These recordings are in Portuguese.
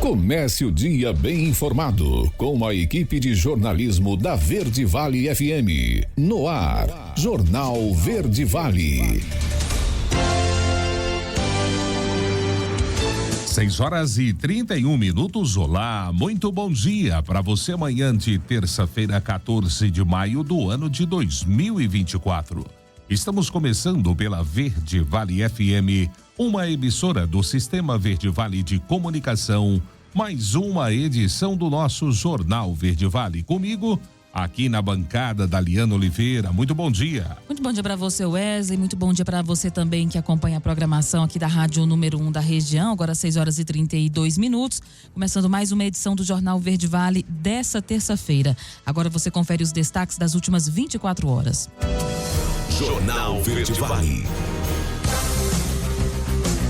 Comece o dia bem informado com a equipe de jornalismo da Verde Vale FM. No ar, Jornal Verde Vale. 6h31. Olá, muito bom dia para você amanhã de terça-feira, 14 de maio do ano de 2024. Estamos começando pela Verde Vale FM, uma emissora do Sistema Verde Vale de Comunicação, mais uma edição do nosso Jornal Verde Vale. Comigo, aqui na bancada da Liana Oliveira. Muito bom dia. Muito bom dia para você, Wesley. Muito bom dia para você também que acompanha a programação aqui da Rádio Número 1 da região. Agora 6h32. Começando mais uma edição do Jornal Verde Vale dessa terça-feira. Agora você confere os destaques das últimas 24 horas. Jornal Verde Vale.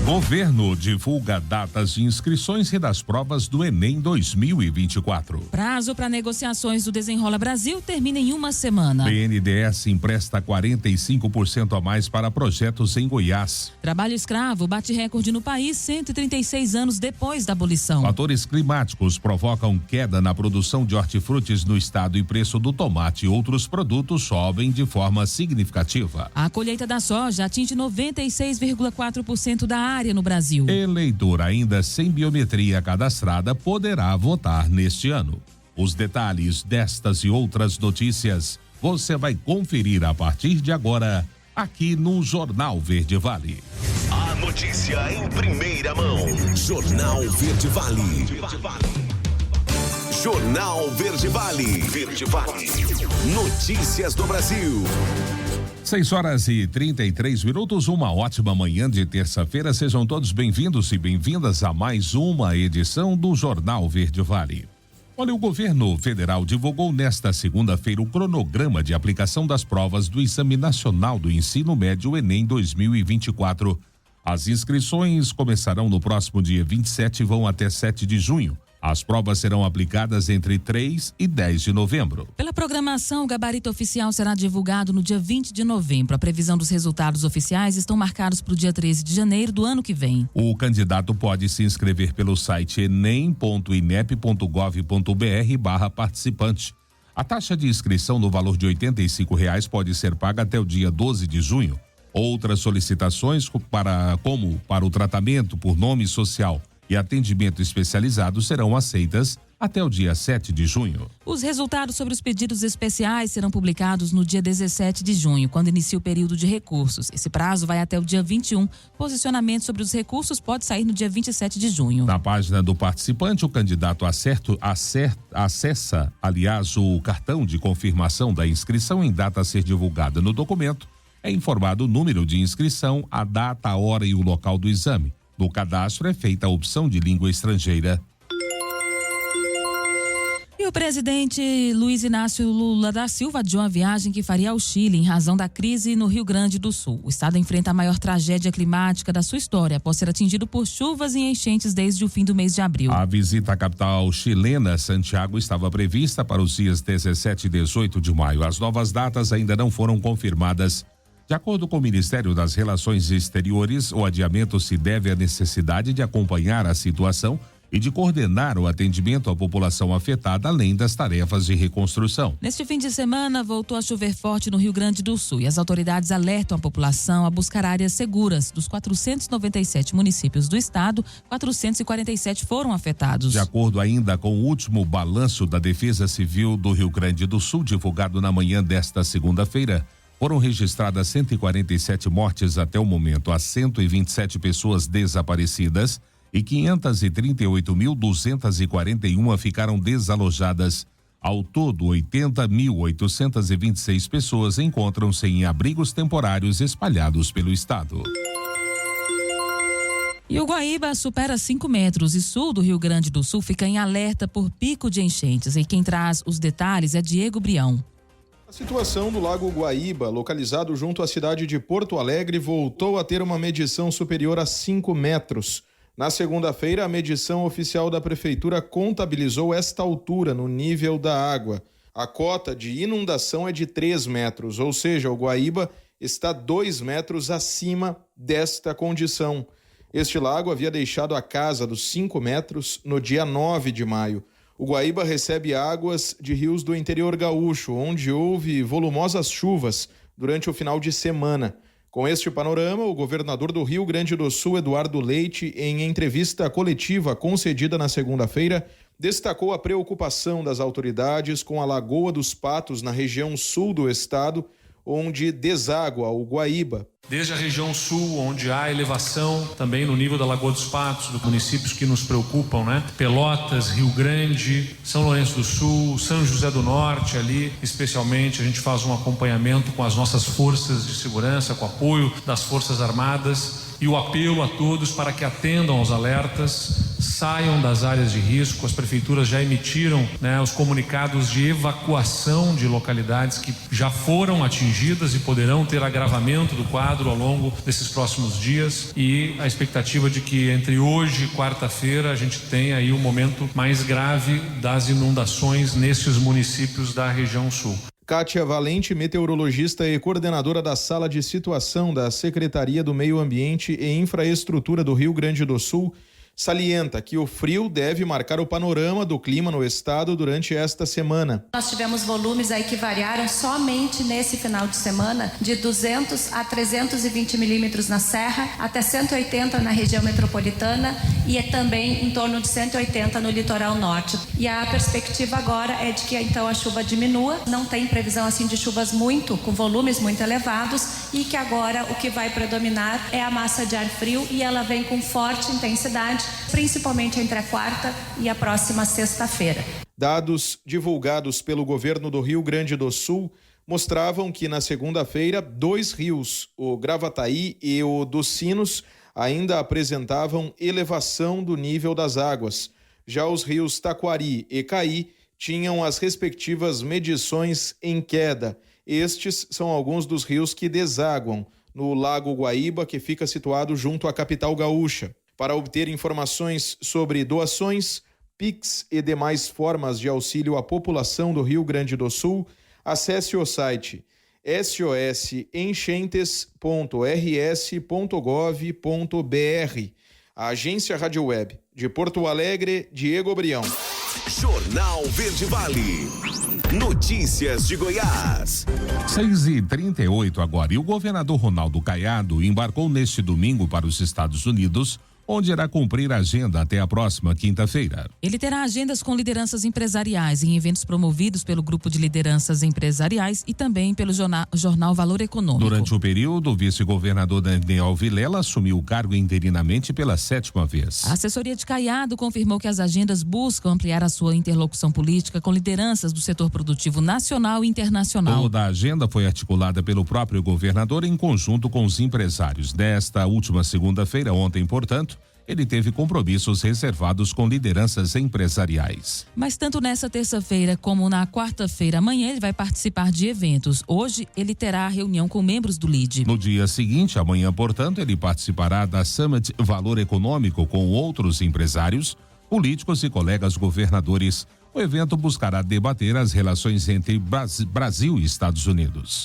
Governo divulga datas de inscrições e das provas do Enem 2024. Prazo para negociações do Desenrola Brasil termina em uma semana. BNDES empresta 45% a mais para projetos em Goiás. Trabalho escravo bate recorde no país 136 anos depois da abolição. Fatores climáticos provocam queda na produção de hortifrutis no estado e preço do tomate e outros produtos sobem de forma significativa. A colheita da soja atinge 96,4% da área no Brasil. Eleitor ainda sem biometria cadastrada poderá votar neste ano. Os detalhes destas e outras notícias você vai conferir a partir de agora aqui no Jornal Verde Vale. A notícia em primeira mão. Jornal Verde Vale. Jornal Verde Vale. Verde Vale. Notícias do Brasil. 6h33. Uma ótima manhã de terça-feira. Sejam todos bem-vindos e bem-vindas a mais uma edição do Jornal Verde Vale. Olha, o governo federal divulgou nesta segunda-feira o cronograma de aplicação das provas do Exame Nacional do Ensino Médio Enem 2024. As inscrições começarão no próximo dia 27 e vão até 7 de junho. As provas serão aplicadas entre 3 e 10 de novembro. Pela programação, o gabarito oficial será divulgado no dia 20 de novembro. A previsão dos resultados oficiais estão marcados para o dia 13 de janeiro do ano que vem. O candidato pode se inscrever pelo site enem.inep.gov.br/participante. A taxa de inscrição no valor de R$ 85 pode ser paga até o dia 12 de junho. Outras solicitações como para o tratamento por nome social e atendimento especializado serão aceitas até o dia 7 de junho. Os resultados sobre os pedidos especiais serão publicados no dia 17 de junho, quando inicia o período de recursos. Esse prazo vai até o dia 21. Posicionamento sobre os recursos pode sair no dia 27 de junho. Na página do participante, o candidato acessa, aliás, o cartão de confirmação da inscrição em data a ser divulgada no documento. É informado o número de inscrição, a data, a hora e o local do exame. No cadastro é feita a opção de língua estrangeira. E o presidente Luiz Inácio Lula da Silva adiou a viagem que faria ao Chile em razão da crise no Rio Grande do Sul. O estado enfrenta a maior tragédia climática da sua história, após ser atingido por chuvas e enchentes desde o fim do mês de abril. A visita à capital chilena, Santiago, estava prevista para os dias 17 e 18 de maio. As novas datas ainda não foram confirmadas. De acordo com o Ministério das Relações Exteriores, o adiamento se deve à necessidade de acompanhar a situação e de coordenar o atendimento à população afetada, além das tarefas de reconstrução. Neste fim de semana, voltou a chover forte no Rio Grande do Sul e as autoridades alertam a população a buscar áreas seguras. Dos 497 municípios do estado, 447 foram afetados. De acordo ainda com o último balanço da Defesa Civil do Rio Grande do Sul, divulgado na manhã desta segunda-feira, foram registradas 147 mortes até o momento, há 127 pessoas desaparecidas e 538.241 ficaram desalojadas. Ao todo, 80.826 pessoas encontram-se em abrigos temporários espalhados pelo estado. E o Guaíba supera 5 metros e sul do Rio Grande do Sul fica em alerta por pico de enchentes. E quem traz os detalhes é Diego Brião. A situação do Lago Guaíba, localizado junto à cidade de Porto Alegre, voltou a ter uma medição superior a 5 metros. Na segunda-feira, a medição oficial da Prefeitura contabilizou esta altura no nível da água. A cota de inundação é de 3 metros, ou seja, o Guaíba está 2 metros acima desta condição. Este lago havia deixado a casa dos 5 metros no dia 9 de maio. O Guaíba recebe águas de rios do interior gaúcho, onde houve volumosas chuvas durante o final de semana. Com este panorama, o governador do Rio Grande do Sul, Eduardo Leite, em entrevista coletiva concedida na segunda-feira, destacou a preocupação das autoridades com a Lagoa dos Patos, na região sul do estado, onde deságua o Guaíba. Desde a região sul, onde há elevação também no nível da Lagoa dos Patos, dos municípios que nos preocupam, né? Pelotas, Rio Grande, São Lourenço do Sul, São José do Norte, ali especialmente a gente faz um acompanhamento com as nossas forças de segurança, com o apoio das Forças Armadas, e o apelo a todos para que atendam aos alertas, saiam das áreas de risco. As prefeituras já emitiram, né, os comunicados de evacuação de localidades que já foram atingidas e poderão ter agravamento do quadro ao longo desses próximos dias, e a expectativa de que entre hoje e quarta-feira a gente tenha aí o momento mais grave das inundações nesses municípios da região sul. Kátia Valente, meteorologista e coordenadora da Sala de Situação da Secretaria do Meio Ambiente e Infraestrutura do Rio Grande do Sul, salienta que o frio deve marcar o panorama do clima no estado durante esta semana. Nós tivemos volumes aí que variaram somente nesse final de semana de 200 a 320 milímetros na Serra, até 180 na região metropolitana e também em torno de 180 no litoral norte. E a perspectiva agora é de que então a chuva diminua, não tem previsão assim de chuvas com volumes muito elevados, e que agora o que vai predominar é a massa de ar frio, e ela vem com forte intensidade, principalmente entre a quarta e a próxima sexta-feira. Dados divulgados pelo governo do Rio Grande do Sul mostravam que na segunda-feira 2 rios, o Gravataí e o dos Sinos, ainda apresentavam elevação do nível das águas. Já os rios Taquari e Caí tinham as respectivas medições em queda. Estes são alguns dos rios que desaguam no Lago Guaíba, que fica situado junto à capital gaúcha. Para obter informações sobre doações, Pix e demais formas de auxílio à população do Rio Grande do Sul, acesse o site sosenchentes.rs.gov.br. A Agência Rádio Web de Porto Alegre, Diego Brião. Jornal Verde Vale. Notícias de Goiás. 6h38 agora. E o governador Ronaldo Caiado embarcou neste domingo para os Estados Unidos, onde irá cumprir a agenda até a próxima quinta-feira. Ele terá agendas com lideranças empresariais em eventos promovidos pelo Grupo de Lideranças Empresariais e também pelo jornal Valor Econômico. Durante o período, o vice-governador Daniel Vilela assumiu o cargo interinamente pela 7ª vez. A assessoria de Caiado confirmou que as agendas buscam ampliar a sua interlocução política com lideranças do setor produtivo nacional e internacional. Toda a agenda foi articulada pelo próprio governador em conjunto com os empresários. Desta última segunda-feira, ontem, portanto, ele teve compromissos reservados com lideranças empresariais. Mas tanto nessa terça-feira como na quarta-feira, amanhã, ele vai participar de eventos. Hoje, ele terá reunião com membros do LIDE. No dia seguinte, amanhã, portanto, ele participará da Summit Valor Econômico com outros empresários, políticos e colegas governadores. O evento buscará debater as relações entre Brasil e Estados Unidos.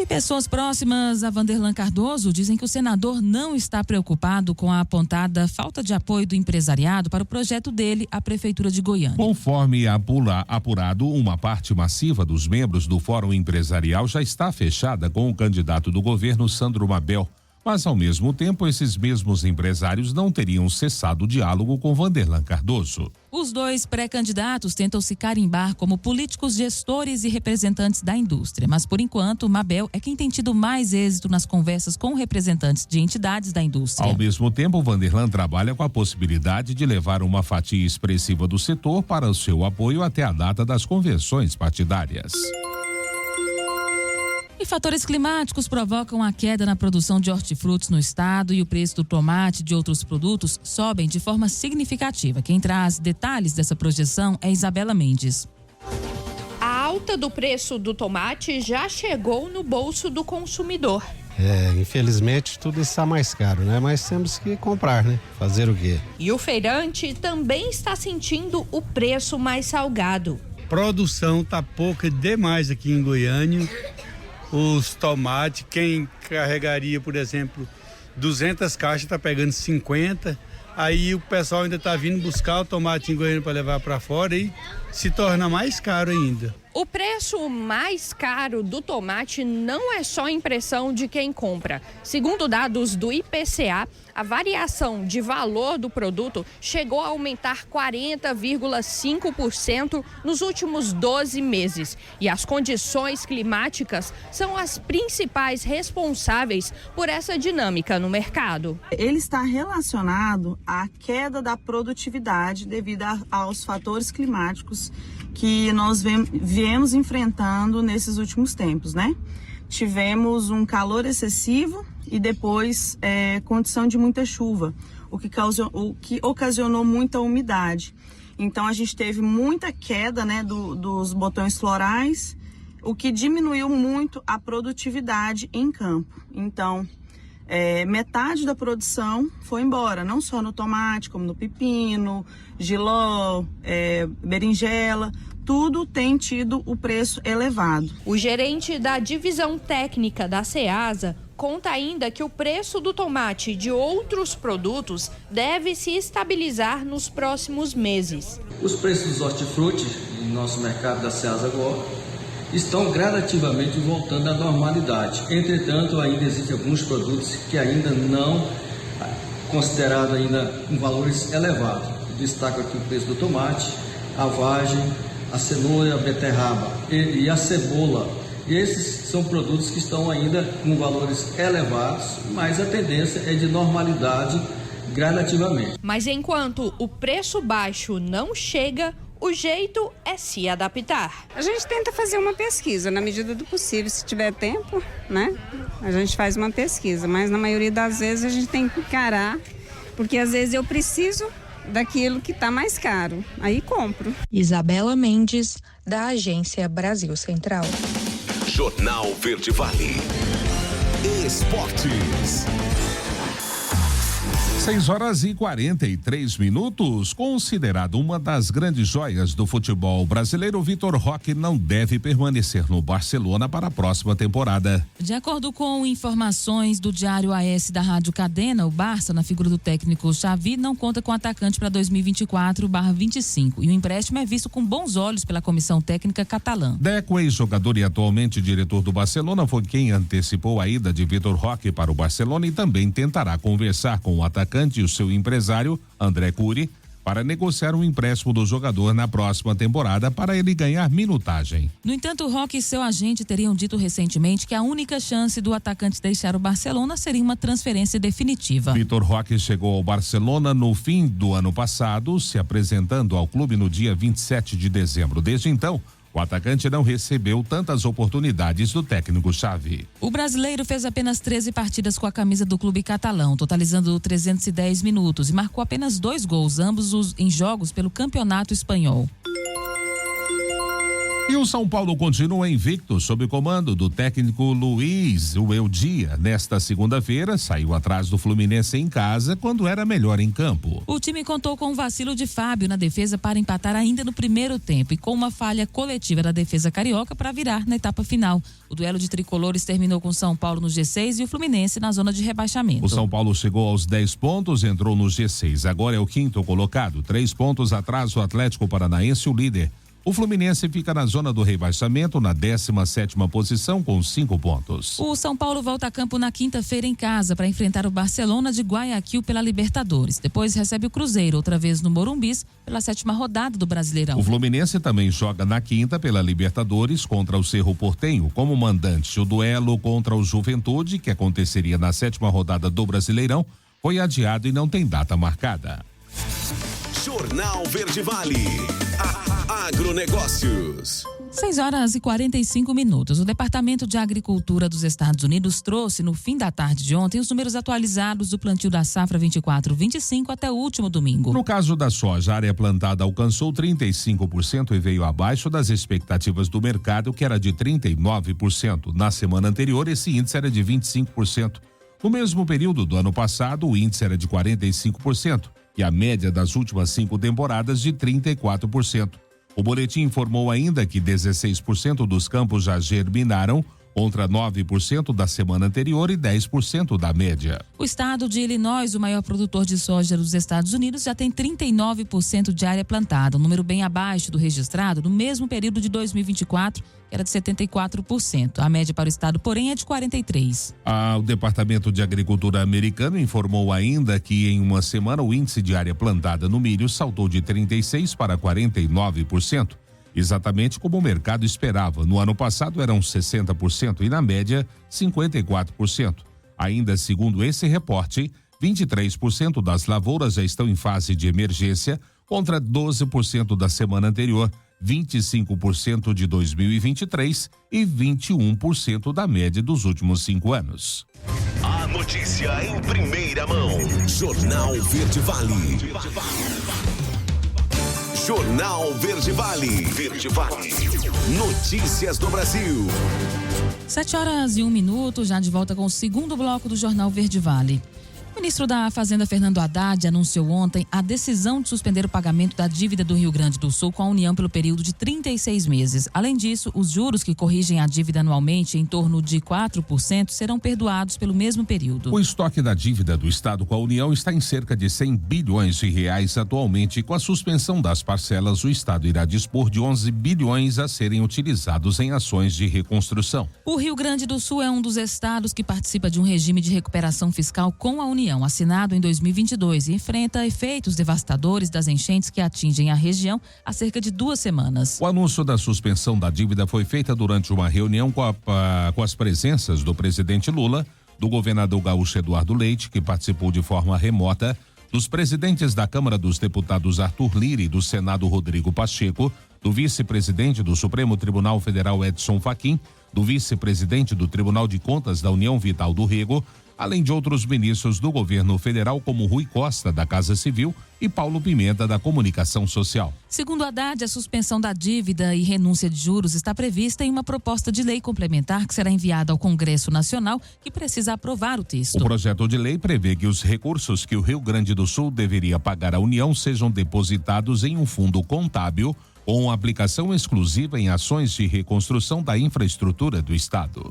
E pessoas próximas a Vanderlan Cardoso dizem que o senador não está preocupado com a apontada falta de apoio do empresariado para o projeto dele à Prefeitura de Goiânia. Conforme apurado, uma parte massiva dos membros do Fórum Empresarial já está fechada com o candidato do governo, Sandro Mabel. Mas, ao mesmo tempo, esses mesmos empresários não teriam cessado o diálogo com Vanderlan Cardoso. Os dois pré-candidatos tentam se carimbar como políticos, gestores e representantes da indústria. Mas, por enquanto, Mabel é quem tem tido mais êxito nas conversas com representantes de entidades da indústria. Ao mesmo tempo, Vanderlan trabalha com a possibilidade de levar uma fatia expressiva do setor para o seu apoio até a data das convenções partidárias. E fatores climáticos provocam a queda na produção de hortifrutos no estado, e o preço do tomate e de outros produtos sobem de forma significativa. Quem traz detalhes dessa projeção é Isabela Mendes. A alta do preço do tomate já chegou no bolso do consumidor. Infelizmente tudo está mais caro, né? Mas temos que comprar, né? Fazer o quê? E o feirante também está sentindo o preço mais salgado. Produção tá pouca demais aqui em Goiânia. Os tomates, quem carregaria, por exemplo, 200 caixas tá pegando 50. Aí o pessoal ainda tá vindo buscar o tomate em Goiânia para levar para fora e se torna mais caro ainda. O preço mais caro do tomate não é só impressão de quem compra. Segundo dados do IPCA, a variação de valor do produto chegou a aumentar 40,5% nos últimos 12 meses. E as condições climáticas são as principais responsáveis por essa dinâmica no mercado. Ele está relacionado à queda da produtividade devido aos fatores climáticos que nós viemos enfrentando nesses últimos tempos, né? Tivemos um calor excessivo e depois condição de muita chuva, o que ocasionou muita umidade. Então a gente teve muita queda, né, dos botões florais, o que diminuiu muito a produtividade em campo. Então metade da produção foi embora, não só no tomate, como no pepino, jiló, berinjela. Tudo tem tido o preço elevado. O gerente da divisão técnica da Ceasa conta ainda que o preço do tomate e de outros produtos deve se estabilizar nos próximos meses. Os preços dos hortifruti no nosso mercado da Ceasa agora estão gradativamente voltando à normalidade. Entretanto, ainda existem alguns produtos que ainda não considerados ainda em valores elevados. Destaco aqui o preço do tomate, a vagem, a cenoura, a beterraba e a cebola. E esses são produtos que estão ainda com valores elevados, mas a tendência é de normalidade gradativamente. Mas enquanto o preço baixo não chega, o jeito é se adaptar. A gente tenta fazer uma pesquisa na medida do possível, se tiver tempo, né? A gente faz uma pesquisa, mas na maioria das vezes a gente tem que encarar, porque às vezes eu preciso daquilo que está mais caro, aí compro. Isabela Mendes, da Agência Brasil Central. Jornal Verde Vale. Esportes. 6h43. Considerado uma das grandes joias do futebol brasileiro, Vitor Roque não deve permanecer no Barcelona para a próxima temporada. De acordo com informações do Diário AS da Rádio Cadena, o Barça, na figura do técnico Xavi, não conta com atacante para 2024/25 e o empréstimo é visto com bons olhos pela comissão técnica catalã. Deco, ex-jogador e atualmente diretor do Barcelona, foi quem antecipou a ida de Vitor Roque para o Barcelona e também tentará conversar com o atacante e o seu empresário, André Curi, para negociar um empréstimo do jogador na próxima temporada para ele ganhar minutagem. No entanto, Roque e seu agente teriam dito recentemente que a única chance do atacante deixar o Barcelona seria uma transferência definitiva. Vitor Roque chegou ao Barcelona no fim do ano passado, se apresentando ao clube no dia 27 de dezembro. Desde então, o atacante não recebeu tantas oportunidades do técnico Xavi. O brasileiro fez apenas 13 partidas com a camisa do clube catalão, totalizando 310 minutos e marcou apenas 2 gols, ambos em jogos pelo Campeonato Espanhol. E o São Paulo continua invicto sob o comando do técnico Luiz Ueldia. Nesta segunda-feira, saiu atrás do Fluminense em casa quando era melhor em campo. O time contou com um vacilo de Fábio na defesa para empatar ainda no primeiro tempo e com uma falha coletiva da defesa carioca para virar na etapa final. O duelo de tricolores terminou com São Paulo no G6 e o Fluminense na zona de rebaixamento. O São Paulo chegou aos 10 pontos, entrou no G6. Agora é o 5º colocado, 3 pontos atrás do Atlético Paranaense, o líder. O Fluminense fica na zona do rebaixamento, na 17ª posição, com 5 pontos. O São Paulo volta a campo na quinta-feira em casa para enfrentar o Barcelona de Guayaquil pela Libertadores. Depois recebe o Cruzeiro, outra vez no Morumbis, pela 7ª rodada do Brasileirão. O Fluminense também joga na quinta pela Libertadores contra o Cerro Porteño como mandante. O duelo contra o Juventude, que aconteceria na 7ª rodada do Brasileirão, foi adiado e não tem data marcada. Jornal Verde Vale. Agronegócios. 6h45. O Departamento de Agricultura dos Estados Unidos trouxe no fim da tarde de ontem os números atualizados do plantio da safra 24/25 até o último domingo. No caso da soja, a área plantada alcançou 35% e veio abaixo das expectativas do mercado, que era de 39%. Na semana anterior, esse índice era de 25%. No mesmo período do ano passado, o índice era de 45%, e a média das últimas 5 temporadas de 34%. O boletim informou ainda que 16% dos campos já germinaram, contra 9% da semana anterior e 10% da média. O estado de Illinois, o maior produtor de soja dos Estados Unidos, já tem 39% de área plantada, um número bem abaixo do registrado no mesmo período de 2024, que era de 74%. A média para o estado, porém, é de 43%. O Departamento de Agricultura americano informou ainda que em uma semana o índice de área plantada no milho saltou de 36% para 49%. Exatamente como o mercado esperava. No ano passado eram 60% e na média 54%. Ainda segundo esse reporte, 23% das lavouras já estão em fase de emergência, contra 12% da semana anterior, 25% de 2023 e 21% da média dos últimos 5 anos. A notícia em primeira mão. Jornal Verde Vale. Jornal Verde Vale. Verde Vale. Notícias do Brasil. 7h01, já de volta com o segundo bloco do Jornal Verde Vale. O ministro da Fazenda, Fernando Haddad, anunciou ontem a decisão de suspender o pagamento da dívida do Rio Grande do Sul com a União pelo período de 36 meses. Além disso, os juros que corrigem a dívida anualmente em torno de 4% serão perdoados pelo mesmo período. O estoque da dívida do Estado com a União está em cerca de 100 bilhões de reais atualmente. Com a suspensão das parcelas, o Estado irá dispor de 11 bilhões a serem utilizados em ações de reconstrução. O Rio Grande do Sul é um dos estados que participa de um regime de recuperação fiscal com a União, assinado em 2022, e enfrenta efeitos devastadores das enchentes que atingem a região há cerca de 2 semanas. O anúncio da suspensão da dívida foi feita durante uma reunião com as presenças do presidente Lula, do governador gaúcho Eduardo Leite, que participou de forma remota, dos presidentes da Câmara dos Deputados Arthur Lira e do Senado Rodrigo Pacheco, do vice-presidente do Supremo Tribunal Federal Edson Fachin, do vice-presidente do Tribunal de Contas da União Vital do Rego, além de outros ministros do governo federal, como Rui Costa, da Casa Civil, e Paulo Pimenta, da Comunicação Social. Segundo Haddad, a suspensão da dívida e renúncia de juros está prevista em uma proposta de lei complementar que será enviada ao Congresso Nacional, que precisa aprovar o texto. O projeto de lei prevê que os recursos que o Rio Grande do Sul deveria pagar à União sejam depositados em um fundo contábil com aplicação exclusiva em ações de reconstrução da infraestrutura do Estado.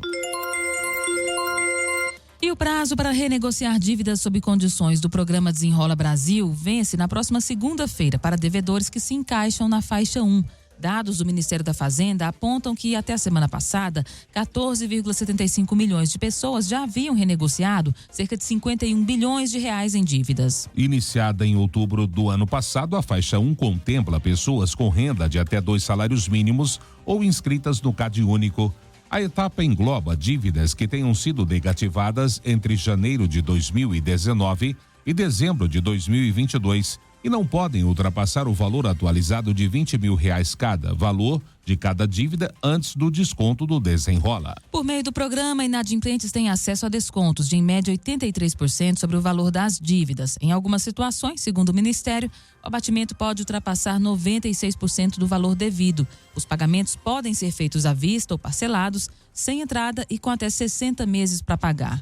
E o prazo para renegociar dívidas sob condições do programa Desenrola Brasil vence na próxima segunda-feira para devedores que se encaixam na faixa 1. Dados do Ministério da Fazenda apontam que até a semana passada, 14,75 milhões de pessoas já haviam renegociado cerca de 51 bilhões de reais em dívidas. Iniciada em outubro do ano passado, a faixa 1 contempla pessoas com renda de até 2 salários mínimos ou inscritas no CadÚnico. A etapa engloba dívidas que tenham sido negativadas entre janeiro de 2019 e dezembro de 2022 e não podem ultrapassar o valor atualizado de R$20 mil cada, valor de cada dívida antes do desconto do Desenrola. Por meio do programa, inadimplentes têm acesso a descontos de em média 83% sobre o valor das dívidas. Em algumas situações, segundo o Ministério, o abatimento pode ultrapassar 96% do valor devido. Os pagamentos podem ser feitos à vista ou parcelados, sem entrada e com até 60 meses para pagar.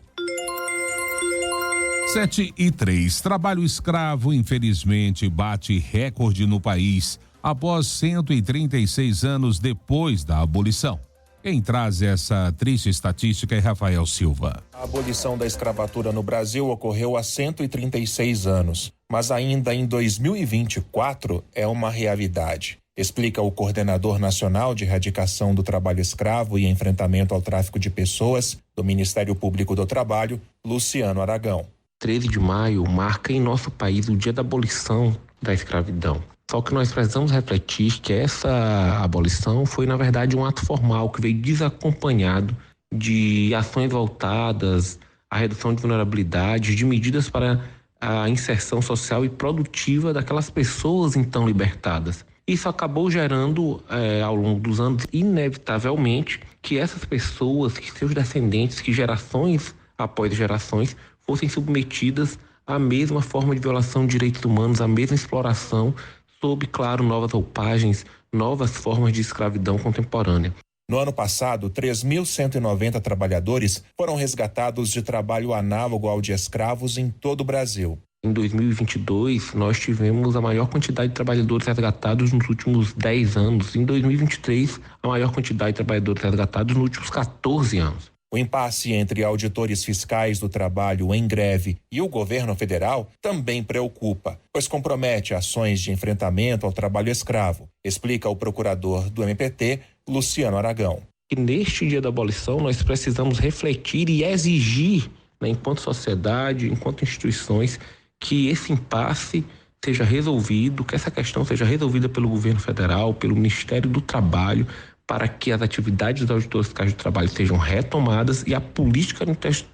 7:03. Trabalho escravo, infelizmente, bate recorde no país após 136 anos depois da abolição. Quem traz essa triste estatística é Rafael Silva. A abolição da escravatura no Brasil ocorreu há 136 anos, mas ainda em 2024 é uma realidade. Explica o coordenador nacional de erradicação do trabalho escravo e enfrentamento ao tráfico de pessoas do Ministério Público do Trabalho, Luciano Aragão. 13 de maio marca em nosso país o dia da abolição da escravidão. Só que nós precisamos refletir que essa abolição foi, na verdade, um ato formal que veio desacompanhado de ações voltadas à redução de vulnerabilidade, de medidas para a inserção social e produtiva daquelas pessoas então libertadas. Isso acabou gerando, ao longo dos anos, inevitavelmente, que essas pessoas, que seus descendentes, que gerações após gerações, fossem submetidas à mesma forma de violação de direitos humanos, à mesma exploração, sob, claro, novas roupagens, novas formas de escravidão contemporânea. No ano passado, 3.190 trabalhadores foram resgatados de trabalho análogo ao de escravos em todo o Brasil. Em 2022, nós tivemos a maior quantidade de trabalhadores resgatados nos últimos 10 anos. Em 2023, a maior quantidade de trabalhadores resgatados nos últimos 14 anos. O impasse entre auditores fiscais do trabalho em greve e o governo federal também preocupa, pois compromete ações de enfrentamento ao trabalho escravo, explica o procurador do MPT, Luciano Aragão. E neste dia da abolição, nós precisamos refletir e exigir, enquanto sociedade, enquanto instituições, que esse impasse seja resolvido, que essa questão seja resolvida pelo governo federal, pelo Ministério do Trabalho, para que as atividades dos auditores fiscais do trabalho sejam retomadas e a política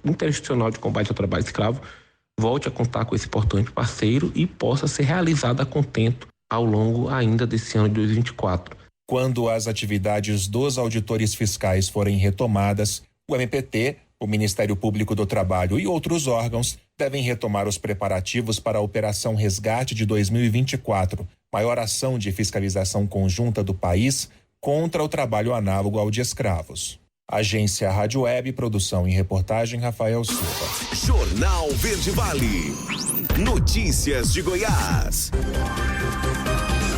interinstitucional de combate ao trabalho escravo volte a contar com esse importante parceiro e possa ser realizada a contento ao longo ainda desse ano de 2024. Quando as atividades dos auditores fiscais forem retomadas, o MPT, o Ministério Público do Trabalho e outros órgãos devem retomar os preparativos para a Operação Resgate de 2024, maior ação de fiscalização conjunta do país contra o trabalho análogo ao de escravos. Agência Rádio Web, produção e reportagem Rafael Silva. Jornal Verde Vale. Notícias de Goiás.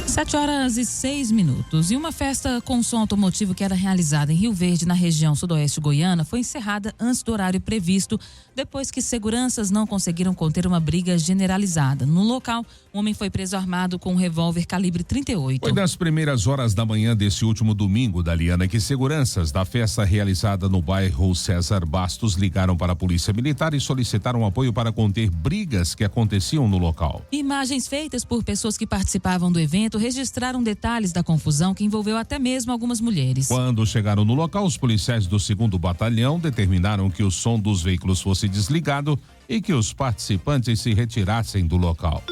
7h06. E uma festa com som automotivo que era realizada em Rio Verde, na região sudoeste goiana, foi encerrada antes do horário previsto, depois que seguranças não conseguiram conter uma briga generalizada. No local, um homem foi preso armado com um revólver calibre 38. Foi nas primeiras horas da manhã desse último domingo, Daliana, que seguranças da festa realizada no bairro César Bastos ligaram para a Polícia Militar e solicitaram apoio para conter brigas que aconteciam no local. Imagens feitas por pessoas que participavam do evento registraram detalhes da confusão que envolveu até mesmo algumas mulheres. Quando chegaram no local, os policiais do 2º Batalhão determinaram que o som dos veículos fosse desligado e que os participantes se retirassem do local.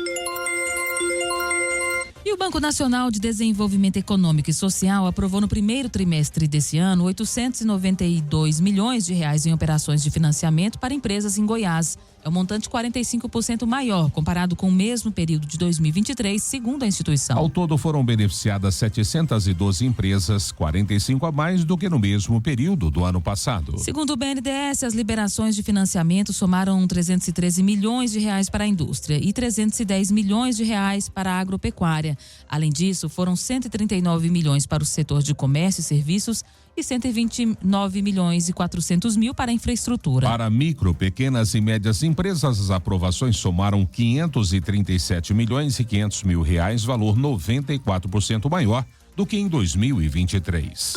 E o Banco Nacional de Desenvolvimento Econômico e Social aprovou no primeiro trimestre desse ano 892 milhões de reais em operações de financiamento para empresas em Goiás. É um montante 45% maior comparado com o mesmo período de 2023, segundo a instituição. Ao todo foram beneficiadas 712 empresas, 45 a mais do que no mesmo período do ano passado. Segundo o BNDES, as liberações de financiamento somaram 313 milhões de reais para a indústria e 310 milhões de reais para a agropecuária. Além disso, foram 139 milhões para o setor de comércio e serviços e 129 milhões e 400 mil para a infraestrutura. Para micro, pequenas e médias empresas, as aprovações somaram 537 milhões e 500 mil reais, valor 94% maior do que em 2023.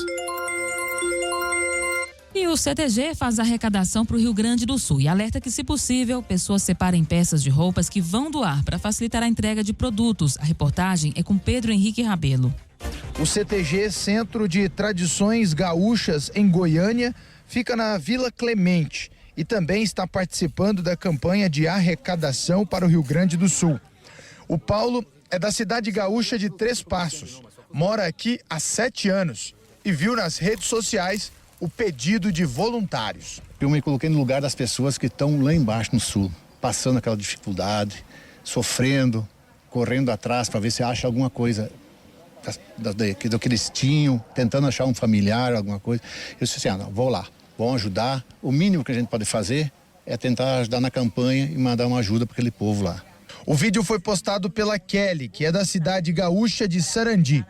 E o CTG faz arrecadação para o Rio Grande do Sul e alerta que, se possível, pessoas separem peças de roupas que vão doar para facilitar a entrega de produtos. A reportagem é com Pedro Henrique Rabelo. O CTG, Centro de Tradições Gaúchas em Goiânia, fica na Vila Clemente e também está participando da campanha de arrecadação para o Rio Grande do Sul. O Paulo é da cidade gaúcha de Três Passos, mora aqui há 7 anos e viu nas redes sociais o pedido de voluntários. Eu me coloquei no lugar das pessoas que estão lá embaixo no sul, passando aquela dificuldade, sofrendo, correndo atrás para ver se acha alguma coisa do que eles tinham, tentando achar um familiar, alguma coisa. Eu disse assim, não, vou lá, vão ajudar. O mínimo que a gente pode fazer é tentar ajudar na campanha e mandar uma ajuda para aquele povo lá. O vídeo foi postado pela Kelly, que é da cidade gaúcha de Sarandi.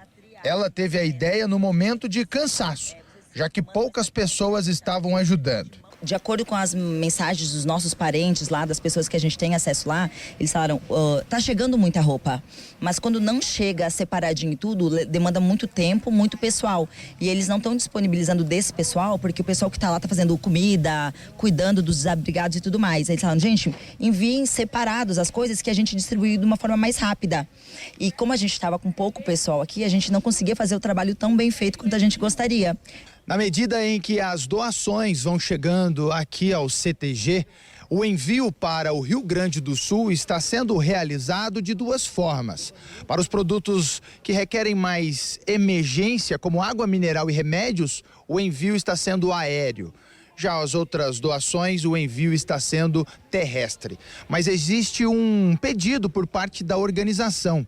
Ela teve a ideia no momento de cansaço, já que poucas pessoas estavam ajudando. De acordo com as mensagens dos nossos parentes lá, das pessoas que a gente tem acesso lá, eles falaram, tá chegando muita roupa, mas quando não chega separadinho e tudo, demanda muito tempo, muito pessoal. E eles não estão disponibilizando desse pessoal, porque o pessoal que tá lá tá fazendo comida, cuidando dos desabrigados e tudo mais. Aí eles falaram, gente, enviem separados as coisas que a gente distribui de uma forma mais rápida. E como a gente estava com pouco pessoal aqui, a gente não conseguia fazer o trabalho tão bem feito quanto a gente gostaria. Na medida em que as doações vão chegando aqui ao CTG, o envio para o Rio Grande do Sul está sendo realizado de duas formas. Para os produtos que requerem mais emergência, como água mineral e remédios, o envio está sendo aéreo. Já as outras doações, o envio está sendo terrestre. Mas existe um pedido por parte da organização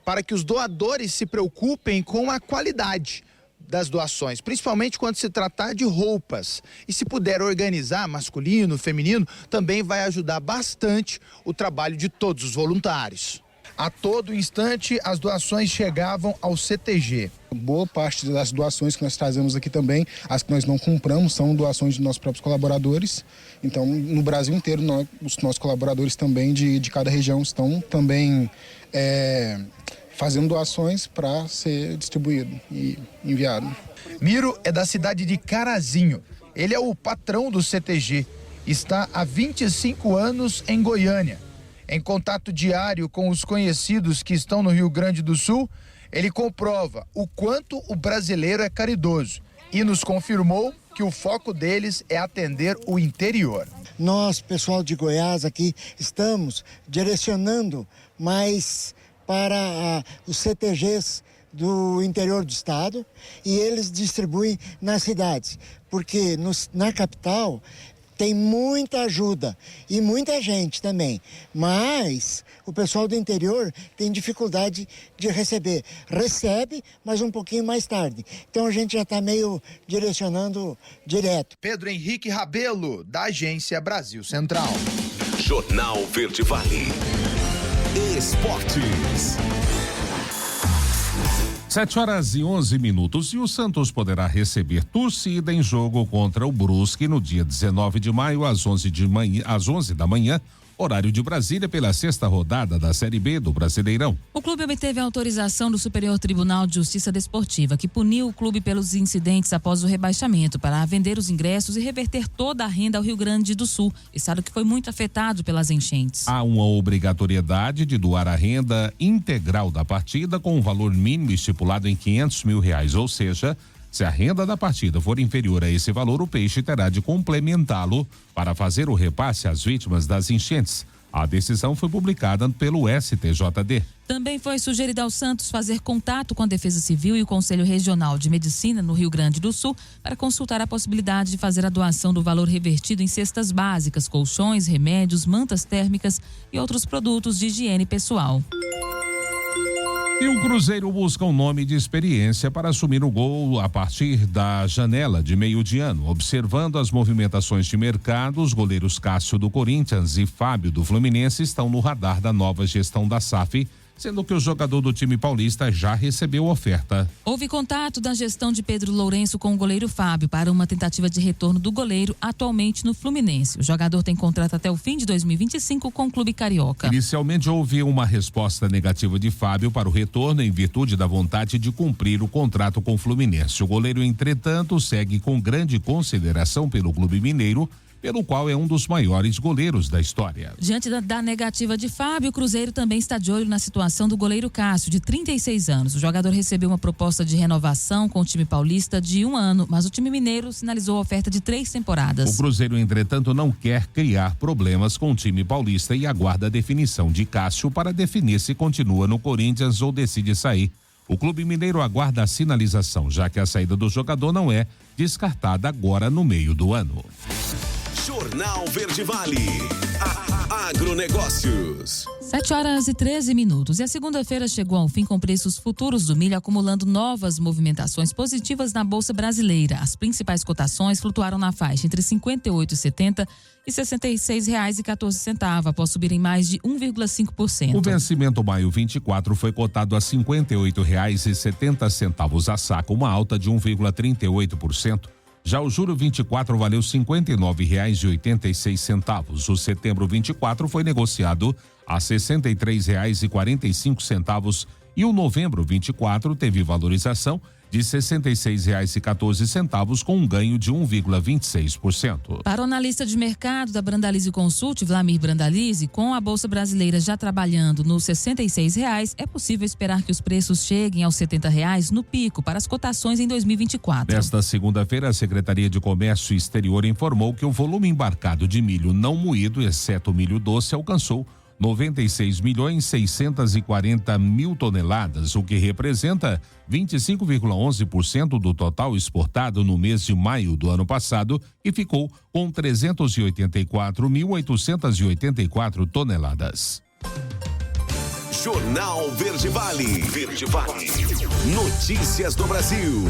para que os doadores se preocupem com a qualidade das doações, principalmente quando se tratar de roupas. E se puder organizar masculino, feminino, também vai ajudar bastante o trabalho de todos os voluntários. A todo instante, as doações chegavam ao CTG. Boa parte das doações que nós trazemos aqui também, as que nós não compramos, são doações de nossos próprios colaboradores. Então, no Brasil inteiro, os nossos colaboradores também de cada região estão também fazendo doações para ser distribuído e enviado. Miro é da cidade de Carazinho. Ele é o patrão do CTG. Está há 25 anos em Goiânia. Em contato diário com os conhecidos que estão no Rio Grande do Sul, ele comprova o quanto o brasileiro é caridoso e nos confirmou que o foco deles é atender o interior. Nós, pessoal de Goiás aqui, estamos direcionando mais para os CTGs do interior do estado e eles distribuem nas cidades, porque na capital tem muita ajuda e muita gente também, mas o pessoal do interior tem dificuldade de receber. Recebe, mas um pouquinho mais tarde. Então a gente já está meio direcionando direto. Pedro Henrique Rabelo, da Agência Brasil Central. Jornal Verde Vale. Esportes. 7h11. E o Santos poderá receber torcida em jogo contra o Brusque no dia 19 de maio, às 11 da manhã, horário de Brasília, pela 6ª rodada da Série B do Brasileirão. O clube obteve a autorização do Superior Tribunal de Justiça Desportiva, que puniu o clube pelos incidentes após o rebaixamento, para vender os ingressos e reverter toda a renda ao Rio Grande do Sul, estado que foi muito afetado pelas enchentes. Há uma obrigatoriedade de doar a renda integral da partida com um valor mínimo estipulado em R$500 mil, ou seja, se a renda da partida for inferior a esse valor, o Peixe terá de complementá-lo para fazer o repasse às vítimas das enchentes. A decisão foi publicada pelo STJD. Também foi sugerido ao Santos fazer contato com a Defesa Civil e o Conselho Regional de Medicina no Rio Grande do Sul para consultar a possibilidade de fazer a doação do valor revertido em cestas básicas, colchões, remédios, mantas térmicas e outros produtos de higiene pessoal. E o Cruzeiro busca um nome de experiência para assumir o gol a partir da janela de meio de ano. Observando as movimentações de mercado, os goleiros Cássio do Corinthians e Fábio do Fluminense estão no radar da nova gestão da SAF, sendo que o jogador do time paulista já recebeu oferta. Houve contato da gestão de Pedro Lourenço com o goleiro Fábio para uma tentativa de retorno do goleiro atualmente no Fluminense. O jogador tem contrato até o fim de 2025 com o clube carioca. Inicialmente houve uma resposta negativa de Fábio para o retorno em virtude da vontade de cumprir o contrato com o Fluminense. O goleiro, entretanto, segue com grande consideração pelo clube mineiro, pelo qual é um dos maiores goleiros da história. Diante da negativa de Fábio, o Cruzeiro também está de olho na situação do goleiro Cássio, de 36 anos. O jogador recebeu uma proposta de renovação com o time paulista de 1 ano, mas o time mineiro sinalizou a oferta de 3 temporadas. O Cruzeiro, entretanto, não quer criar problemas com o time paulista e aguarda a definição de Cássio para definir se continua no Corinthians ou decide sair. O clube mineiro aguarda a sinalização, já que a saída do jogador não é descartada agora no meio do ano. Jornal Verde Vale. Agronegócios. 7h13. E a segunda-feira chegou ao fim com preços futuros do milho acumulando novas movimentações positivas na Bolsa Brasileira. As principais cotações flutuaram na faixa entre R$ 58,70 e R$ 66,14, após subirem mais de 1,5%. O vencimento maio 24 foi cotado a R$ 58,70 a saco, uma alta de 1,38%. Já o juro 24 valeu R$ 59,86. O setembro 24 foi negociado a R$ 63,45 e o novembro 24 teve valorização de R$ 66,14, com um ganho de 1,26%. Para o analista de mercado da Brandalize Consult, Vlamir Brandalize, com a Bolsa Brasileira já trabalhando nos R$ 66, é possível esperar que os preços cheguem aos R$ 70 no pico para as cotações em 2024. Nesta segunda-feira, a Secretaria de Comércio Exterior informou que o volume embarcado de milho não moído, exceto milho doce, alcançou 96.640.000 toneladas, o que representa 25,11% do total exportado no mês de maio do ano passado e ficou com 384.884 toneladas. Jornal Verde Vale. Verde Vale. Notícias do Brasil.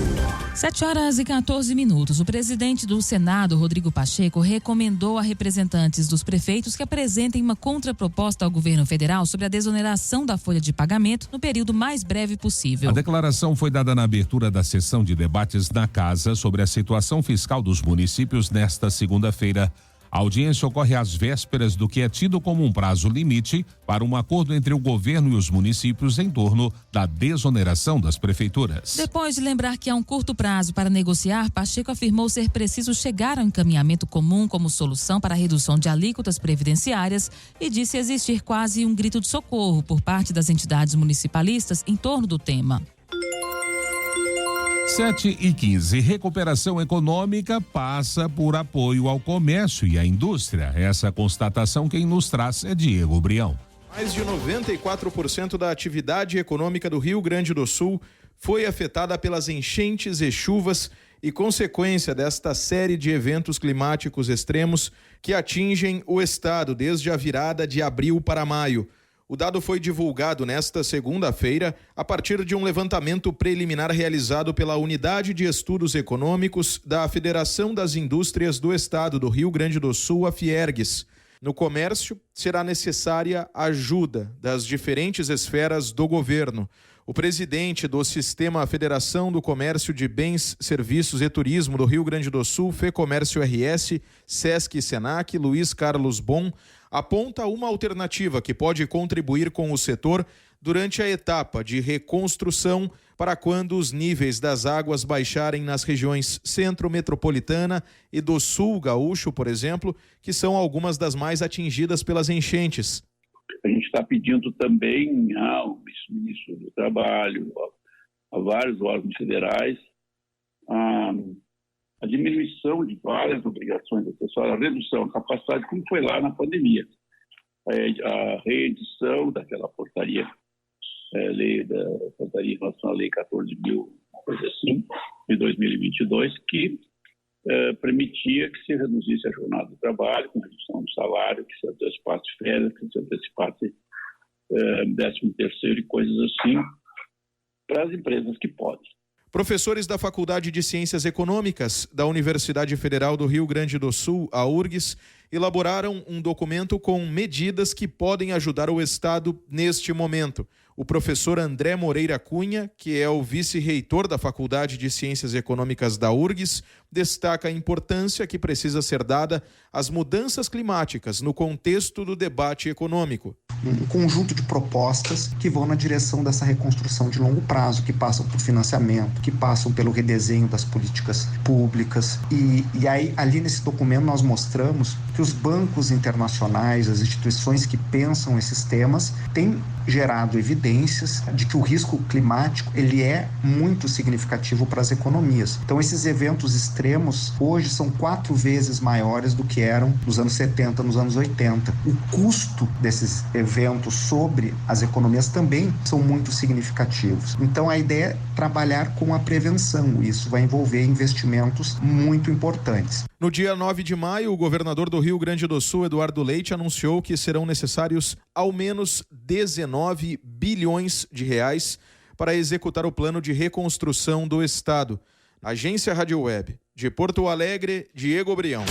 7h14. O presidente do Senado, Rodrigo Pacheco, recomendou a representantes dos prefeitos que apresentem uma contraproposta ao governo federal sobre a desoneração da folha de pagamento no período mais breve possível. A declaração foi dada na abertura da sessão de debates na Casa sobre a situação fiscal dos municípios nesta segunda-feira. A audiência ocorre às vésperas do que é tido como um prazo limite para um acordo entre o governo e os municípios em torno da desoneração das prefeituras. Depois de lembrar que há um curto prazo para negociar, Pacheco afirmou ser preciso chegar ao encaminhamento comum como solução para a redução de alíquotas previdenciárias e disse existir quase um grito de socorro por parte das entidades municipalistas em torno do tema. 7h15. Recuperação econômica passa por apoio ao comércio e à indústria. Essa constatação quem nos traz é Diego Brião. Mais de 94% da atividade econômica do Rio Grande do Sul foi afetada pelas enchentes e chuvas e consequência desta série de eventos climáticos extremos que atingem o estado desde a virada de abril para maio. O dado foi divulgado nesta segunda-feira a partir de um levantamento preliminar realizado pela Unidade de Estudos Econômicos da Federação das Indústrias do Estado do Rio Grande do Sul, a Fiergues. No comércio, será necessária ajuda das diferentes esferas do governo. O presidente do Sistema Federação do Comércio de Bens, Serviços e Turismo do Rio Grande do Sul, FEComércio RS, Sesc e Senac, Luiz Carlos Bon, aponta uma alternativa que pode contribuir com o setor durante a etapa de reconstrução para quando os níveis das águas baixarem nas regiões centro-metropolitana e do sul gaúcho, por exemplo, que são algumas das mais atingidas pelas enchentes. A gente está pedindo também ao ministro do Trabalho, a vários órgãos federais, a diminuição de várias obrigações acessórias, a redução da capacidade, como foi lá na pandemia. A reedição daquela portaria, lei da portaria em relação à lei 14.000, coisa assim, de 2022, que permitia que se reduzisse a jornada do trabalho, com redução do salário, que se antecipasse férias, que se antecipasse 13º e coisas assim, para as empresas que podem. Professores da Faculdade de Ciências Econômicas da Universidade Federal do Rio Grande do Sul, a URGS, elaboraram um documento com medidas que podem ajudar o Estado neste momento. O professor André Moreira Cunha, que é o vice-reitor da Faculdade de Ciências Econômicas da URGS, destaca a importância que precisa ser dada às mudanças climáticas no contexto do debate econômico. Um conjunto de propostas que vão na direção dessa reconstrução de longo prazo, que passam por financiamento, que passam pelo redesenho das políticas públicas. E aí, ali nesse documento nós mostramos que os bancos internacionais, as instituições que pensam esses temas, têm gerado evidências de que o risco climático ele é muito significativo para as economias. Então, esses eventos extremos hoje são 4 vezes maiores do que eram nos anos 70, nos anos 80. O custo desses eventos sobre as economias também são muito significativos. Então, a ideia é trabalhar com a prevenção. Isso vai envolver investimentos muito importantes. No dia 9 de maio, o governador do Rio Grande do Sul, Eduardo Leite, anunciou que serão necessários ao menos 19 bilhões de reais para executar o plano de reconstrução do Estado. Agência Rádio Web, de Porto Alegre, Diego Brião.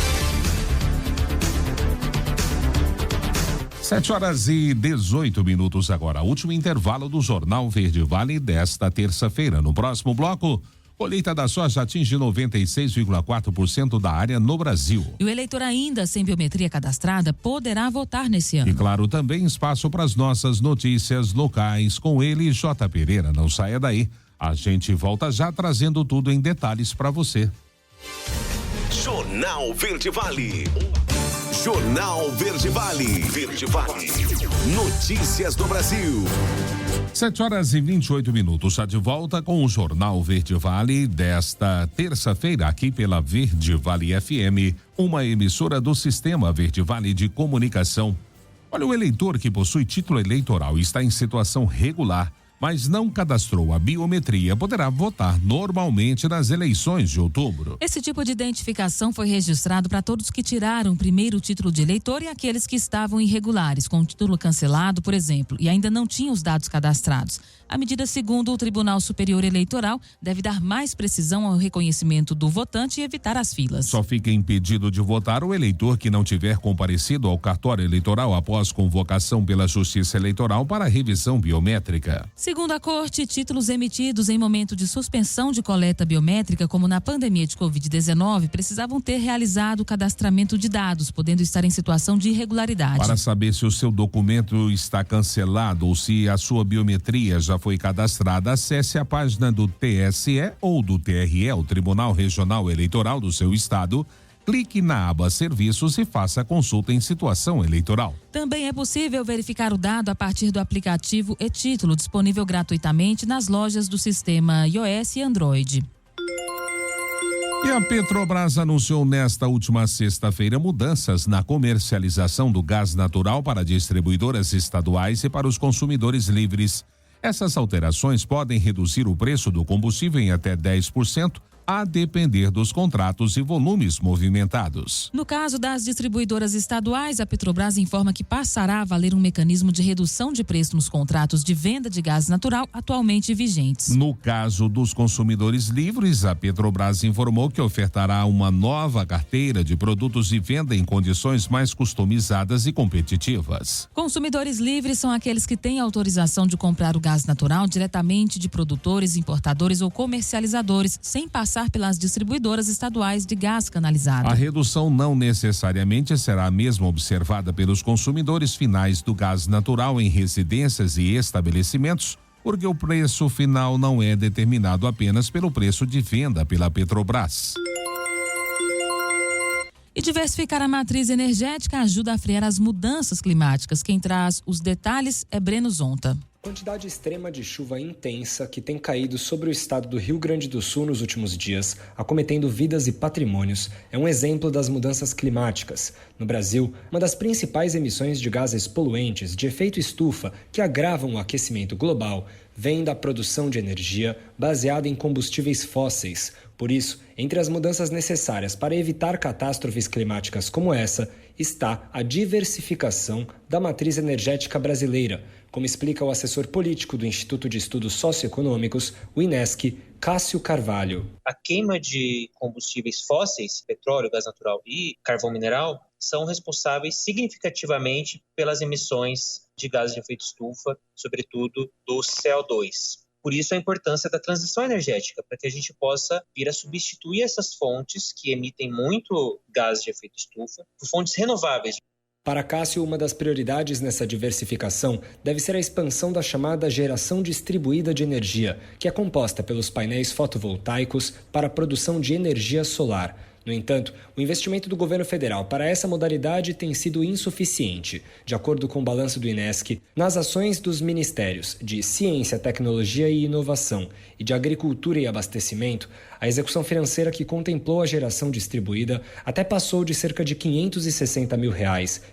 7h18 agora. Último intervalo do Jornal Verde Vale desta terça-feira. No próximo bloco, colheita da soja atinge 96,4% da área no Brasil. E o eleitor ainda sem biometria cadastrada poderá votar nesse ano. E claro, também espaço para as nossas notícias locais com ele, J. Pereira. Não saia daí. A gente volta já trazendo tudo em detalhes para você. Jornal Verde Vale. Jornal Verde Vale. Verde Vale. Notícias do Brasil. 7h28. Já de volta com o Jornal Verde Vale desta terça-feira aqui pela Verde Vale FM, uma emissora do Sistema Verde Vale de Comunicação. Olha, o eleitor que possui título eleitoral e está em situação regular mas não cadastrou a biometria poderá votar normalmente nas eleições de outubro. Esse tipo de identificação foi registrado para todos que tiraram o primeiro título de eleitor e aqueles que estavam irregulares, com o título cancelado, por exemplo, e ainda não tinham os dados cadastrados. A medida, segundo o Tribunal Superior Eleitoral, deve dar mais precisão ao reconhecimento do votante e evitar as filas. Só fica impedido de votar o eleitor que não tiver comparecido ao cartório eleitoral após convocação pela Justiça Eleitoral para a revisão biométrica. Segundo a Corte, títulos emitidos em momento de suspensão de coleta biométrica, como na pandemia de Covid-19, precisavam ter realizado o cadastramento de dados, podendo estar em situação de irregularidade. Para saber se o seu documento está cancelado ou se a sua biometria já foi cadastrada, acesse a página do TSE ou do TRE, o Tribunal Regional Eleitoral do seu estado. Clique na aba Serviços e faça a consulta em situação eleitoral. Também é possível verificar o dado a partir do aplicativo e-Título, disponível gratuitamente nas lojas do sistema iOS e Android. E a Petrobras anunciou nesta última sexta-feira mudanças na comercialização do gás natural para distribuidoras estaduais e para os consumidores livres. Essas alterações podem reduzir o preço do combustível em até 10%, a depender dos contratos e volumes movimentados. No caso das distribuidoras estaduais, a Petrobras informa que passará a valer um mecanismo de redução de preço nos contratos de venda de gás natural atualmente vigentes. No caso dos consumidores livres, a Petrobras informou que ofertará uma nova carteira de produtos de venda em condições mais customizadas e competitivas. Consumidores livres são aqueles que têm autorização de comprar o gás natural diretamente de produtores, importadores ou comercializadores, sem passar pelas distribuidoras estaduais de gás canalizado. A redução não necessariamente será a mesma observada pelos consumidores finais do gás natural em residências e estabelecimentos, porque o preço final não é determinado apenas pelo preço de venda pela Petrobras. E diversificar a matriz energética ajuda a frear as mudanças climáticas. Quem traz os detalhes é Breno Zonta. A quantidade extrema de chuva intensa que tem caído sobre o estado do Rio Grande do Sul nos últimos dias, acometendo vidas e patrimônios, é um exemplo das mudanças climáticas. No Brasil, uma das principais emissões de gases poluentes de efeito estufa que agravam o aquecimento global vem da produção de energia baseada em combustíveis fósseis. Por isso, entre as mudanças necessárias para evitar catástrofes climáticas como essa, está a diversificação da matriz energética brasileira, como explica o assessor político do Instituto de Estudos Socioeconômicos, o INESC, Cássio Carvalho. A queima de combustíveis fósseis, petróleo, gás natural e carvão mineral, são responsáveis significativamente pelas emissões de gases de efeito estufa, sobretudo do CO2. Por isso a importância da transição energética, para que a gente possa vir a substituir essas fontes que emitem muito gás de efeito estufa por fontes renováveis. Para Cássio, uma das prioridades nessa diversificação deve ser a expansão da chamada geração distribuída de energia, que é composta pelos painéis fotovoltaicos para a produção de energia solar. No entanto, o investimento do governo federal para essa modalidade tem sido insuficiente. De acordo com o balanço do INESC, nas ações dos ministérios de Ciência, Tecnologia e Inovação e de Agricultura e Abastecimento, a execução financeira que contemplou a geração distribuída até passou de cerca de R$ 560 mil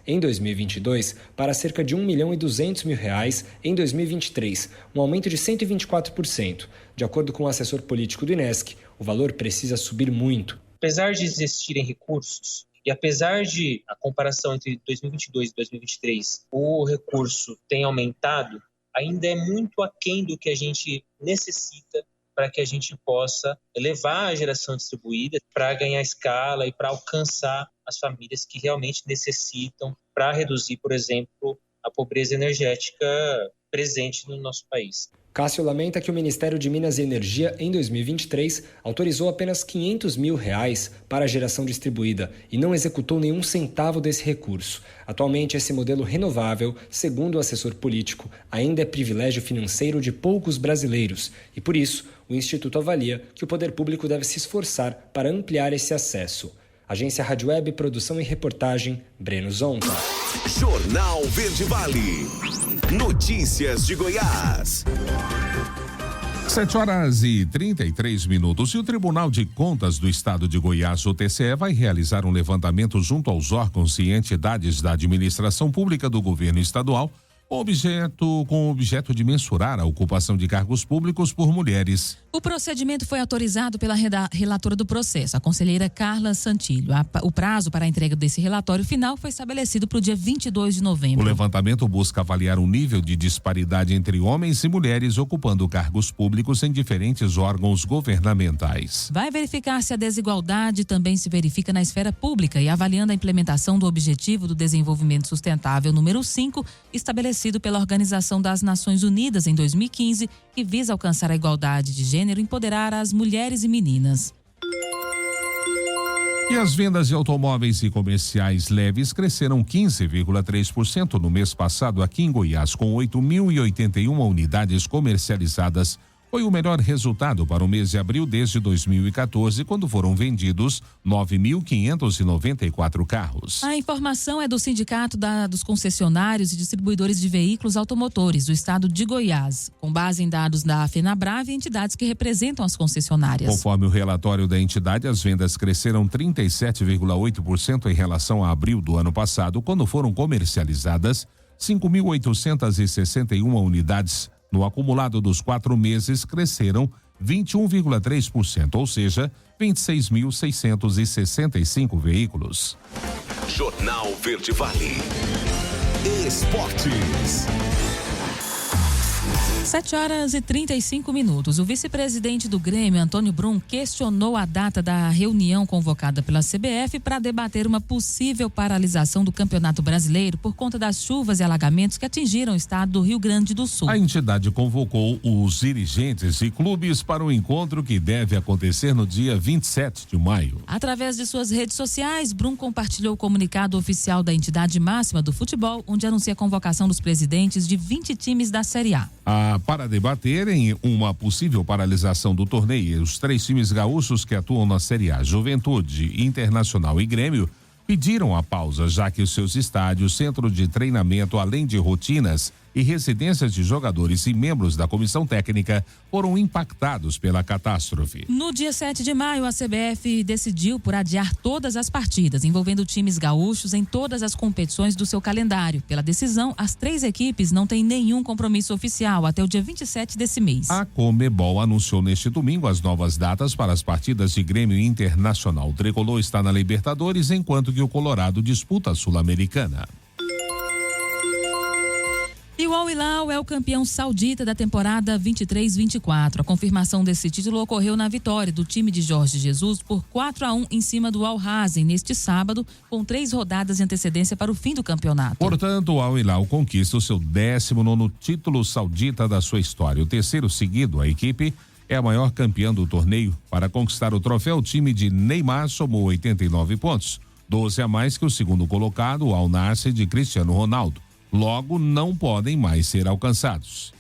em 2022 para cerca de R$ 1.200.000 em 2023, um aumento de 124%. De acordo com o assessor político do INESC, o valor precisa subir muito. Apesar de existirem recursos e apesar de a comparação entre 2022 e 2023 o recurso tenha aumentado, ainda é muito aquém do que a gente necessita para que a gente possa elevar a geração distribuída para ganhar escala e para alcançar as famílias que realmente necessitam para reduzir, por exemplo, a pobreza energética presente no nosso país. Cássio lamenta que o Ministério de Minas e Energia, em 2023, autorizou apenas R$ 500 mil para a geração distribuída e não executou nenhum centavo desse recurso. Atualmente, esse modelo renovável, segundo o assessor político, ainda é privilégio financeiro de poucos brasileiros e, por isso, o Instituto avalia que o poder público deve se esforçar para ampliar esse acesso. Agência Rádio Web, produção e reportagem, Breno Zonta. Jornal Verde Vale. Notícias de Goiás. 7h33. E o Tribunal de Contas do Estado de Goiás, o TCE, vai realizar um levantamento junto aos órgãos e entidades da administração pública do governo estadual com o objeto de mensurar a ocupação de cargos públicos por mulheres. O procedimento foi autorizado pela relatora do processo, a conselheira Carla Santillo. O prazo para a entrega desse relatório final foi estabelecido para o dia 22 de novembro. O levantamento busca avaliar o nível de disparidade entre homens e mulheres ocupando cargos públicos em diferentes órgãos governamentais. Vai verificar se a desigualdade também se verifica na esfera pública e avaliando a implementação do Objetivo do Desenvolvimento Sustentável número 5, estabelecido pela Organização das Nações Unidas em 2015, que visa alcançar a igualdade de gênero e empoderar as mulheres e meninas. E as vendas de automóveis e comerciais leves cresceram 15,3% no mês passado aqui em Goiás, com 8.081 unidades comercializadas. Foi o melhor resultado para o mês de abril desde 2014, quando foram vendidos 9.594 carros. A informação é do Sindicato dos Concessionários e Distribuidores de Veículos Automotores do Estado de Goiás, com base em dados da FenaBrave e entidades que representam as concessionárias. Conforme o relatório da entidade, as vendas cresceram 37,8% em relação a abril do ano passado, quando foram comercializadas 5.861 unidades. No acumulado dos 4 meses, cresceram 21,3%, ou seja, 26.665 veículos. Jornal Verde Vale. Esportes. 7h35. O vice-presidente do Grêmio, Antônio Brum, questionou a data da reunião convocada pela CBF para debater uma possível paralisação do Campeonato Brasileiro por conta das chuvas e alagamentos que atingiram o estado do Rio Grande do Sul. A entidade convocou os dirigentes e clubes para o encontro que deve acontecer no dia 27 de maio. Através de suas redes sociais, Brum compartilhou o comunicado oficial da entidade máxima do futebol, onde anuncia a convocação dos presidentes de 20 times da Série A. Para debaterem uma possível paralisação do torneio, os 3 times gaúchos que atuam na Série A, Juventude, Internacional e Grêmio, pediram a pausa, já que os seus estádios, centro de treinamento, além de rotinas e residências de jogadores e membros da comissão técnica, foram impactados pela catástrofe. No dia 7 de maio, a CBF decidiu por adiar todas as partidas, envolvendo times gaúchos em todas as competições do seu calendário. Pela decisão, as 3 equipes não têm nenhum compromisso oficial até o dia 27 desse mês. A Conmebol anunciou neste domingo as novas datas para as partidas de Grêmio e Internacional. O tricolor está na Libertadores, enquanto que o Colorado disputa a Sul-Americana. E o Al Hilal é o campeão saudita da temporada 23-24. A confirmação desse título ocorreu na vitória do time de Jorge Jesus por 4-1 em cima do Al Hazen neste sábado, com 3 rodadas de antecedência para o fim do campeonato. Portanto, o Al Hilal conquista o seu 19º título saudita da sua história. O 3º seguido, a equipe é a maior campeã do torneio. Para conquistar o troféu, o time de Neymar somou 89 pontos, 12 a mais que o segundo colocado, o Al Nassr de Cristiano Ronaldo. Logo, não podem mais ser alcançados.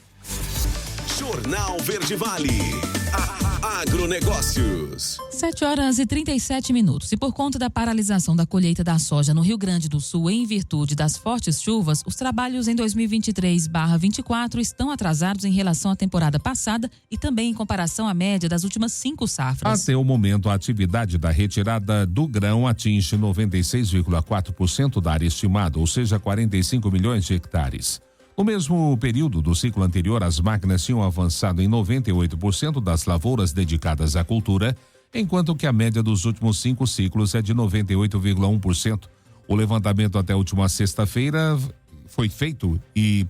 Jornal Verde Vale. Agronegócios. 7h37. E por conta da paralisação da colheita da soja no Rio Grande do Sul em virtude das fortes chuvas, os trabalhos em 2023/24 estão atrasados em relação à temporada passada e também em comparação à média das últimas 5 safras. Até o momento, a atividade da retirada do grão atinge 96,4% da área estimada, ou seja, 45 milhões de hectares. No mesmo período do ciclo anterior, as máquinas tinham avançado em 98% das lavouras dedicadas à cultura, enquanto que a média dos últimos 5 ciclos é de 98,1%. O levantamento até a última sexta-feira foi feito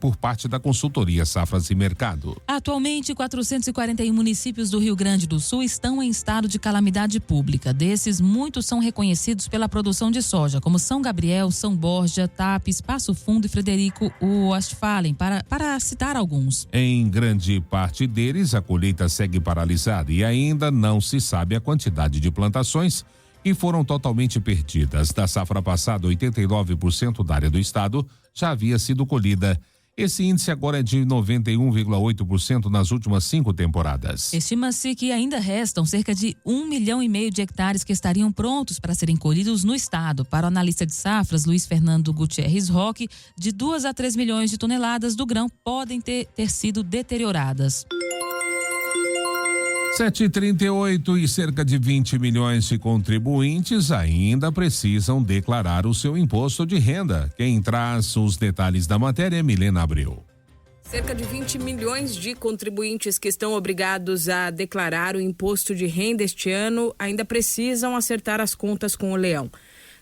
por parte da consultoria Safras e Mercado. Atualmente, 441 municípios do Rio Grande do Sul estão em estado de calamidade pública. Desses, muitos são reconhecidos pela produção de soja, como São Gabriel, São Borja, Tapes, Passo Fundo e Frederico Westphalen, para citar alguns. Em grande parte deles, a colheita segue paralisada e ainda não se sabe a quantidade de plantações que foram totalmente perdidas. Da safra passada, 89% da área do estado já havia sido colhida. Esse índice agora é de 91,8% nas últimas 5 temporadas. Estima-se que ainda restam cerca de 1,5 milhão de hectares que estariam prontos para serem colhidos no estado. Para o analista de safras, Luiz Fernando Gutierrez Roque, de 2 a 3 milhões de toneladas do grão podem ter sido deterioradas. 7h38 e cerca de 20 milhões de contribuintes ainda precisam declarar o seu imposto de renda. Quem traz os detalhes da matéria é Milena Abreu. Cerca de 20 milhões de contribuintes que estão obrigados a declarar o imposto de renda este ano ainda precisam acertar as contas com o leão.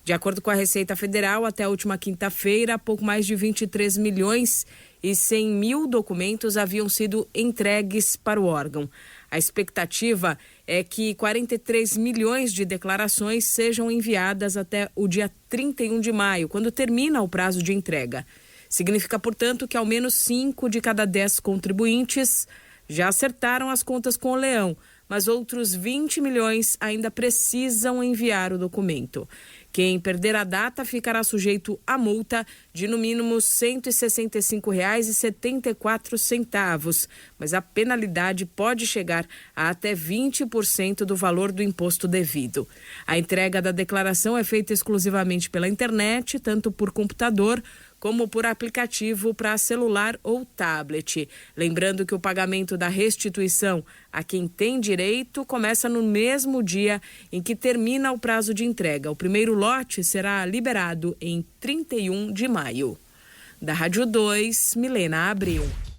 De acordo com a Receita Federal, até a última quinta-feira, pouco mais de 23 milhões e 100 mil documentos haviam sido entregues para o órgão. A expectativa é que 43 milhões de declarações sejam enviadas até o dia 31 de maio, quando termina o prazo de entrega. Significa, portanto, que ao menos 5 de cada 10 contribuintes já acertaram as contas com o leão, mas outros 20 milhões ainda precisam enviar o documento. Quem perder a data ficará sujeito a multa de no mínimo R$ 165,74, mas a penalidade pode chegar a até 20% do valor do imposto devido. A entrega da declaração é feita exclusivamente pela internet, tanto por computador como por aplicativo para celular ou tablet. Lembrando que o pagamento da restituição a quem tem direito começa no mesmo dia em que termina o prazo de entrega. O primeiro lote será liberado em 31 de maio. Da Rádio 2, Milena Abreu.